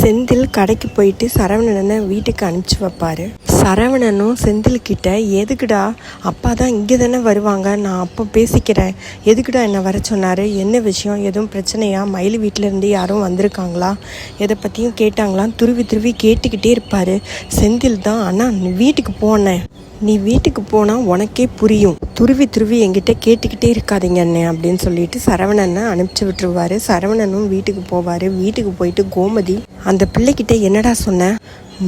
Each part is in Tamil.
செந்தில் கடைக்கு போயிட்டு சரவணனை வீட்டுக்கு அனுப்பிச்சி வைப்பாரு. சரவணனும் செந்தில்கிட்ட, எதுக்குடா அப்பா தான் இங்கே தானே வருவாங்க, நான் அப்போ பேசிக்கிறேன், எதுக்குடா என்னை வர சொன்னார், என்ன விஷயம், எதுவும் பிரச்சனையா, மயில் வீட்டிலேருந்து யாரும் வந்திருக்காங்களா, எதை பற்றியும் கேட்டாங்களாம் துருவி துருவி கேட்டுக்கிட்டே இருப்பார். செந்தில் தான், அண்ணா நீ வீட்டுக்கு போனேன், நீ வீட்டுக்கு போனால் உனக்கே புரியும், துருவி துருவி என்கிட்ட கேட்டுக்கிட்டே இருக்காதீங்க அண்ணே அப்படின்னு சொல்லிட்டு சரவணனை அனுப்பிச்சி விட்டுருவார். சரவணனும் வீட்டுக்கு போவார். வீட்டுக்கு போயிட்டு கோமதி அந்த பிள்ளைகிட்ட, என்னடா சொன்ன,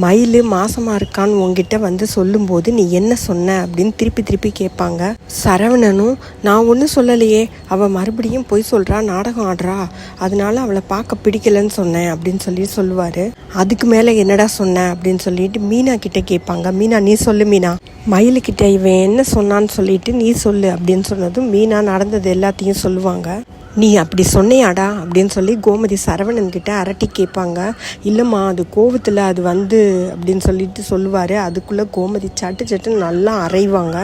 மயில் மாசமாக இருக்கான்னு உங்ககிட்ட வந்து சொல்லும்போது நீ என்ன சொன்ன அப்படின்னு திருப்பி திருப்பி கேட்பாங்க. சரவணனும், நான் ஒன்றும் சொல்லலையே, அவள் மறுபடியும் பொய் சொல்கிறா, நாடகம் ஆடுறா, அதனால அவளை பார்க்க பிடிக்கலன்னு சொன்னேன் அப்படின்னு சொல்லி சொல்லுவார். அதுக்கு மேலே என்னடா சொன்ன அப்படின்னு சொல்லிட்டு மீனா கிட்ட கேட்பாங்க. மீனா நீ சொல்லு மீனா, மயிலுக்கிட்ட இவன் என்ன சொன்னான்னு சொல்லிட்டு நீ சொல்லு அப்படின்னு சொன்னதும் மீனா நடந்தது எல்லாத்தையும் சொல்லுவாங்க. நீ அப்படி சொன்னியாடா அப்படின்னு சொல்லி கோமதி சரவணன்கிட்ட அரட்டி கேட்பாங்க. இல்லைம்மா அது கோவத்தில் அது வந்து அப்படின்னு சொல்லிட்டு சொல்லுவார். அதுக்குள்ளே கோமதி சட்டு சட்டுன்னு நல்லா அரைவாங்க.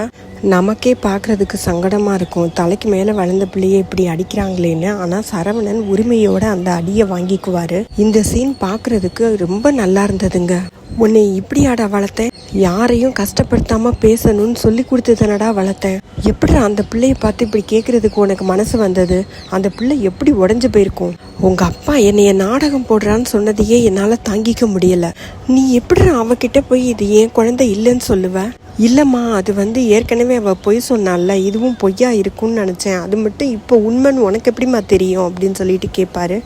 நமக்கே பார்க்குறதுக்கு சங்கடமாக இருக்கும், தலைக்கு மேலே வளர்ந்த பிள்ளையை இப்படி அடிக்கிறாங்களேன்னு. ஆனால் சரவணன் உரிமையோடு அந்த அடியை வாங்கிக்குவார். இந்த சீன் பார்க்குறதுக்கு ரொம்ப நல்லா இருந்ததுங்க. உன்னை இப்படியாடா வளர்த்தேன், யாரையும் கஷ்டப்படுத்தாமல் பேசணும்னு சொல்லி கொடுத்து தானடா வளர்த்தேன், எப்படி அந்த பிள்ளையை பார்த்து இப்படி கேட்குறதுக்கு உனக்கு மனசு வந்தது, அந்த பிள்ளை எப்படி உடஞ்சி போயிருக்கும், உங்கள் அப்பா என்னைய நாடகம் போடுறான்னு சொன்னதையே என்னால் தாங்கிக்க முடியலை, நீ எப்படி அவகிட்ட போய் இது ஏன் குழந்தை இல்லைன்னு சொல்லுவ, இல்லைம்மா அது வந்து ஏற்கனவே அவள் பொய் சொன்னால, இதுவும் பொய்யா இருக்கும்னு நினச்சேன், அது மட்டும் இப்போ உண்மைன்னு உனக்கு எப்படிமா தெரியும் அப்படின்னு சொல்லிட்டு கேட்பாரு.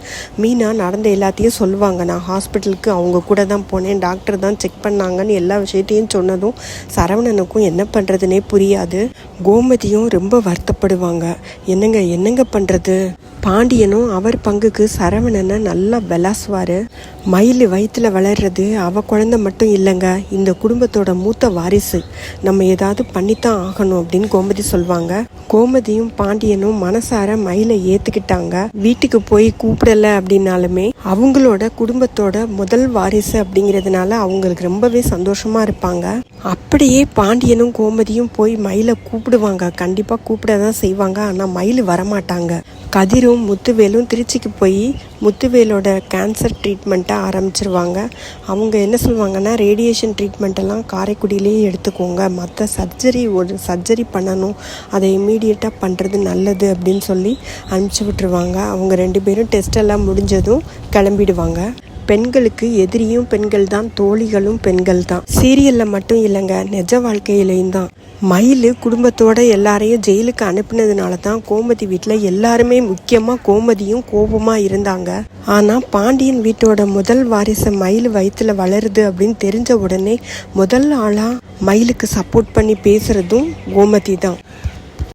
மீனா நடந்த எல்லாத்தையும் சொல்லுவாங்க. நான் ஹாஸ்பிட்டலுக்கு அவங்க கூட தான் போனேன், டாக்டர் தான் செக் பண்ணாங்கன்னு எல்லா விஷயத்தையும் சொன்னதும் சரவணனுக்கும் என்ன பண்ணுறதுனே புரியாது. கோமதியும் ரொம்ப வருத்தப்படுவாங்க. என்னங்க பண்ணுறது. பாண்டியனும் அவர் பங்குக்கு சரவணனை நல்லா விளாசுவார். மயில் வயிற்றில் வளர்றது அவ குழந்தை மட்டும் இல்லைங்க, இந்த குடும்பத்தோட மூத்த வாரிசு, நம்ம ஏதாவது பண்ணித்தான் ஆகணும் அப்படின்னு கோமதி சொல்லுவாங்க. கோமதியும் பாண்டியனும் மனசார மயிலை ஏற்றுக்கிட்டாங்க. வீட்டுக்கு போய் கூப்பிடலை அப்படின்னாலுமே அவங்களோட குடும்பத்தோட முதல் வாரிசு அப்படிங்கிறதுனால அவங்களுக்கு ரொம்பவே சந்தோஷமாக இருப்பாங்க. அப்படியே பாண்டியனும் கோமதியும் போய் மயிலை கூப்பிடுவாங்க. கண்டிப்பாக கூப்பிட தான் செய்வாங்க. ஆனால் மயில் வரமாட்டாங்க. கதிரும் முத்துவேலும் திருச்சிக்கு போய் முத்துவேலோட கேன்சர் ட்ரீட்மெண்ட்டை ஆரம்பிச்சிருவாங்க. அவங்க என்ன சொல்லுவாங்கன்னா, ரேடியேஷன் ட்ரீட்மெண்ட்டெல்லாம் காரைக்குடியிலேயே எடுத்துக்கோங்க, மற்ற சர்ஜரி பண்ணணும், அதை இம்மீடியட்டாக பண்ணுறது நல்லது அப்படின்னு சொல்லி அனுப்பிச்சி விட்டுருவாங்க. அவங்க 2 பேரும் டெஸ்ட் எல்லாம் முடிஞ்சதும் கிளம்பிடுவாங்க. பெண்களுக்கு எதிரியும் பெண்கள் தான், தோழிகளும் பெண்கள் தான். சீரியலில் மட்டும் இல்லைங்க, நிஜ வாழ்க்கையிலையும் தான். மயில் குடும்பத்தோட எல்லாரையும் ஜெயிலுக்கு அனுப்பினதுனால தான் கோமதி வீட்டில் எல்லாருமே, முக்கியமாக கோமதியும் கோபமாக இருந்தாங்க. ஆனால் பாண்டியன் வீட்டோட முதல் வாரிசு மயில் வயிற்றில் வளருது அப்படின்னு தெரிஞ்ச உடனே முதல் ஆளாக மயிலுக்கு சப்போர்ட் பண்ணி பேசுகிறதும் கோமதி தான்.